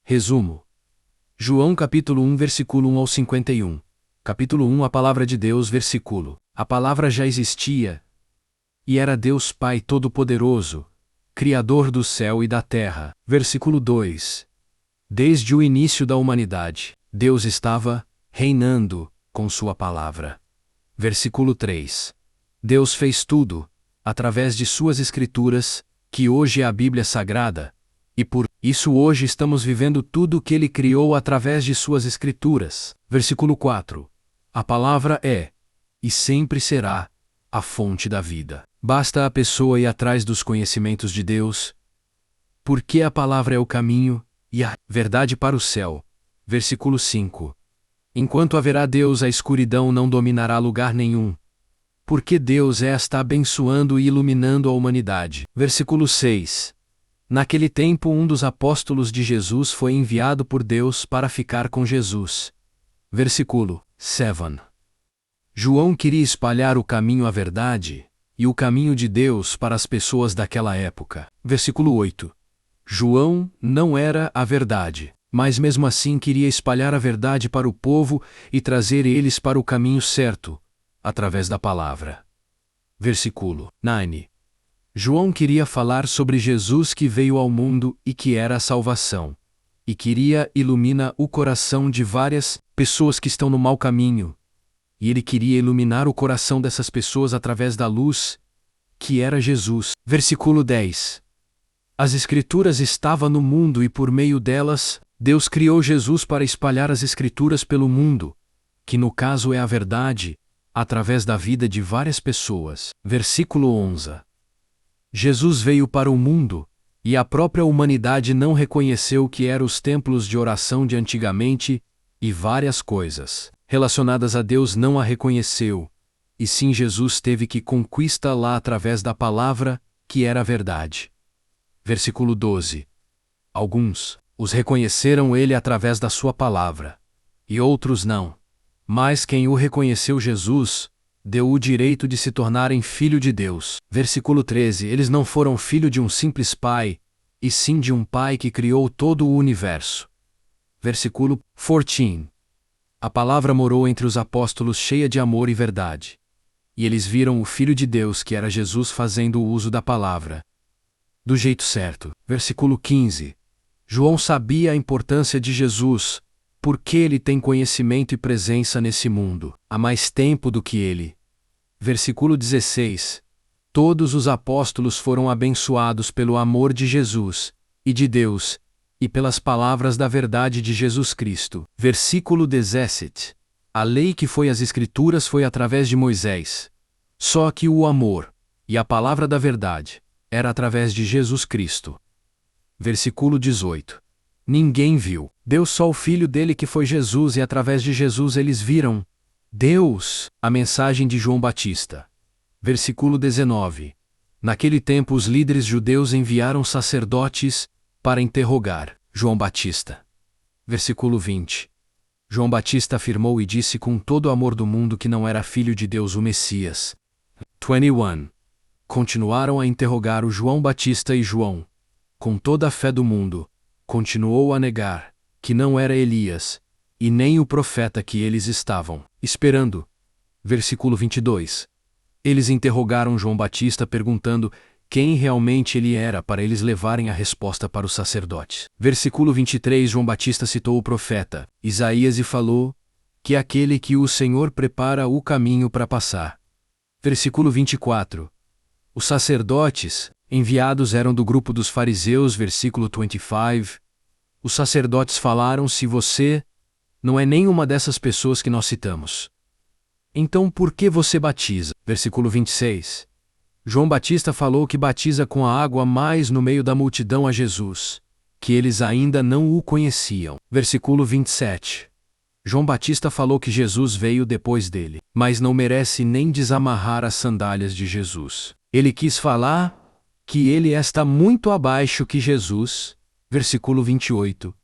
Resumo. João capítulo 1 versículo 1 ao 51. Capítulo 1 A Palavra de Deus versículo. A Palavra já existia, e era Deus Pai Todo-Poderoso, Criador do céu e da terra. Versículo 2. Desde o início da humanidade, Deus estava reinando com sua palavra. Versículo 3. Deus fez tudo, através de suas Escrituras, que hoje é a Bíblia Sagrada, e por isso hoje estamos vivendo tudo o que Ele criou através de suas Escrituras. Versículo 4. A palavra é, e sempre será, a fonte da vida. Basta a pessoa ir atrás dos conhecimentos de Deus, porque a palavra é o caminho e a verdade para o céu. Versículo 5. Enquanto haverá Deus, a escuridão não dominará lugar nenhum, porque Deus está abençoando e iluminando a humanidade. Versículo 6. Naquele tempo um dos apóstolos de Jesus foi enviado por Deus para ficar com Jesus. Versículo 7. João queria espalhar o caminho à verdade e o caminho de Deus para as pessoas daquela época. Versículo 8. João não era a verdade, mas mesmo assim queria espalhar a verdade para o povo e trazer eles para o caminho certo, através da palavra. Versículo 9. João queria falar sobre Jesus que veio ao mundo e que era a salvação, e queria iluminar o coração de várias pessoas que estão no mau caminho, e ele queria iluminar o coração dessas pessoas através da luz, que era Jesus. Versículo 10. As Escrituras estavam no mundo e por meio delas, Deus criou Jesus para espalhar as Escrituras pelo mundo, que no caso é a verdade, através da vida de várias pessoas. Versículo 11. Jesus veio para o mundo, e a própria humanidade não reconheceu que eram os templos de oração de antigamente, e várias coisas relacionadas a Deus não a reconheceu, e sim Jesus teve que conquistá-la através da palavra, que era a verdade. Versículo 12. Alguns os reconheceram ele através da sua palavra, e outros não. Mas quem o reconheceu Jesus, deu o direito de se tornarem filho de Deus. Versículo 13. Eles não foram filho de um simples pai, e sim de um pai que criou todo o universo. Versículo 14. A palavra morou entre os apóstolos cheia de amor e verdade. E eles viram o Filho de Deus que era Jesus fazendo o uso da palavra do jeito certo. Versículo 15. João sabia a importância de Jesus, porque ele tem conhecimento e presença nesse mundo há mais tempo do que ele. Versículo 16. Todos os apóstolos foram abençoados pelo amor de Jesus e de Deus, e pelas palavras da verdade de Jesus Cristo. Versículo 17. A lei que foi as Escrituras foi através de Moisés. Só que o amor e a palavra da verdade era através de Jesus Cristo. Versículo 18. Ninguém viu Deus, só o Filho dele que foi Jesus, e através de Jesus eles viram Deus. A mensagem de João Batista. Versículo 19. Naquele tempo os líderes judeus enviaram sacerdotes para interrogar João Batista. Versículo 20. João Batista afirmou e disse com todo o amor do mundo que não era filho de Deus o Messias. 21. Continuaram a interrogar o João Batista e João, com toda a fé do mundo, continuou a negar que não era Elias, e nem o profeta que eles estavam esperando. Versículo 22. Eles interrogaram João Batista perguntando quem realmente ele era para eles levarem a resposta para os sacerdotes. Versículo 23. João Batista citou o profeta Isaías e falou que é aquele que o Senhor prepara o caminho para passar. Versículo 24. Os sacerdotes enviados eram do grupo dos fariseus. Versículo 25. Os sacerdotes falaram: se você não é nenhuma dessas pessoas que nós citamos, então por que você batiza? Versículo 26. João Batista falou que batiza com a água, mas no meio da multidão a Jesus, que eles ainda não o conheciam. Versículo 27. João Batista falou que Jesus veio depois dele, mas não merece nem desamarrar as sandálias de Jesus. Ele quis falar que ele está muito abaixo que Jesus. Versículo 28.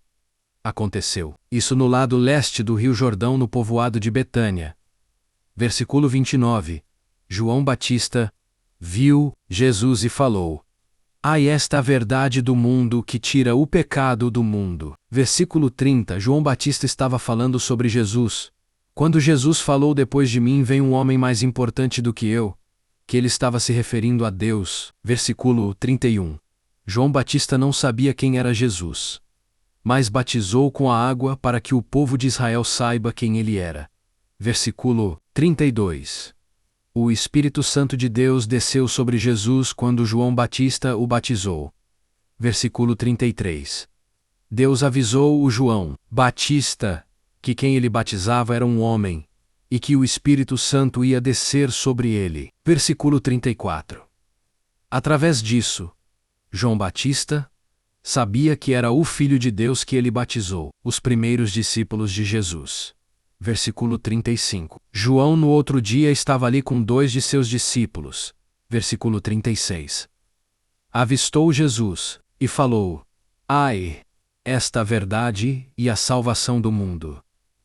Aconteceu isso no lado leste do Rio Jordão, no povoado de Betânia. Versículo 29. João Batista viu Jesus e falou: Ai, esta a verdade do mundo que tira o pecado do mundo. Versículo 30. João Batista estava falando sobre Jesus. Quando Jesus falou: depois de mim vem um homem mais importante do que eu, que ele estava se referindo a Deus. Versículo 31. João Batista não sabia quem era Jesus, mas batizou com a água para que o povo de Israel saiba quem ele era. Versículo 32. O Espírito Santo de Deus desceu sobre Jesus quando João Batista o batizou. Versículo 33. Deus avisou o João Batista que quem ele batizava era um homem, e que o Espírito Santo ia descer sobre ele. Versículo 34. Através disso, João Batista sabia que era o Filho de Deus que ele batizou, os primeiros discípulos de Jesus. Versículo 35. João no outro dia estava ali com 2 de seus discípulos. Versículo 36. Avistou Jesus, e falou: Ai, esta a verdade e a salvação do mundo.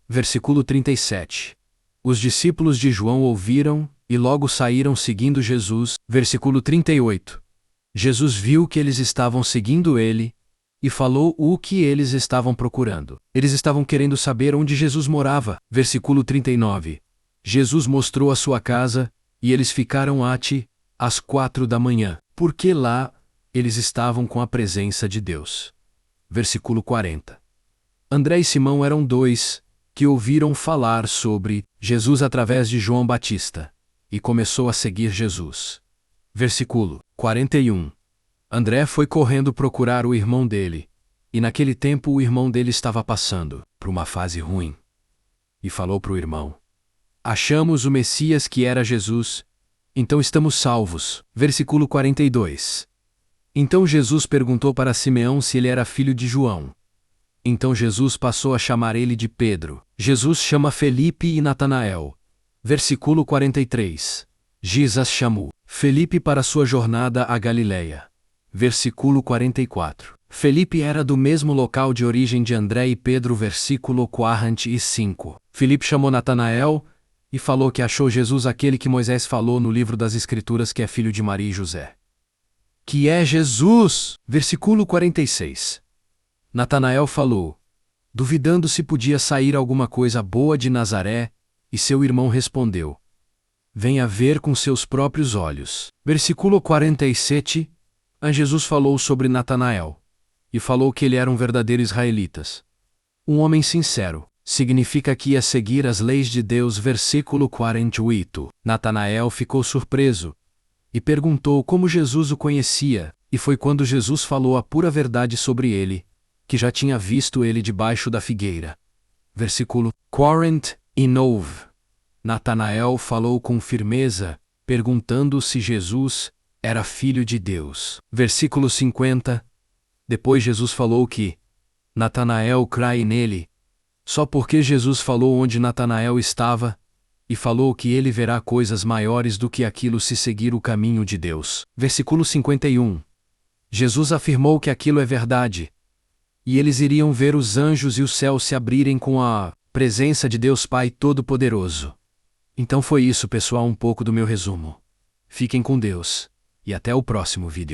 Versículo 37. Os discípulos de João ouviram, e logo saíram seguindo Jesus. Versículo 38. Jesus viu que eles estavam seguindo ele, e falou o que eles estavam procurando. Eles estavam querendo saber onde Jesus morava. Versículo 39. Jesus mostrou a sua casa, e eles ficaram às 4 da manhã, porque lá eles estavam com a presença de Deus. Versículo 40. André e Simão eram 2 que ouviram falar sobre Jesus através de João Batista, e começou a seguir Jesus. Versículo 41. André foi correndo procurar o irmão dele, e naquele tempo o irmão dele estava passando por uma fase ruim. E falou para o irmão: Achamos o Messias, que era Jesus, então estamos salvos. Versículo 42. Então Jesus perguntou para Simeão se ele era filho de João. Então Jesus passou a chamar ele de Pedro. Jesus chama Felipe e Natanael. Versículo 43. Jesus chamou Felipe para sua jornada à Galileia. Versículo 44. Felipe era do mesmo local de origem de André e Pedro. Versículo 45. Felipe chamou Natanael e falou que achou Jesus, aquele que Moisés falou no livro das Escrituras que é filho de Maria e José. Que é Jesus. Versículo 46. Natanael falou, duvidando se podia sair alguma coisa boa de Nazaré, e seu irmão respondeu: Venha ver com seus próprios olhos. Versículo 47. Jesus falou sobre Natanael, e falou que ele era um verdadeiro israelita. Um homem sincero. Significa que ia seguir as leis de Deus. Versículo 48. Natanael ficou surpreso, e perguntou como Jesus o conhecia, e foi quando Jesus falou a pura verdade sobre ele, que já tinha visto ele debaixo da figueira. Versículo 49. Natanael falou com firmeza, perguntando se Jesus era filho de Deus. Versículo 50. Depois Jesus falou que Natanael crê nele, só porque Jesus falou onde Natanael estava, e falou que ele verá coisas maiores do que aquilo se seguir o caminho de Deus. Versículo 51. Jesus afirmou que aquilo é verdade, e eles iriam ver os anjos e o céu se abrirem com a presença de Deus Pai Todo-Poderoso. Então foi isso, pessoal, um pouco do meu resumo. Fiquem com Deus, e até o próximo vídeo.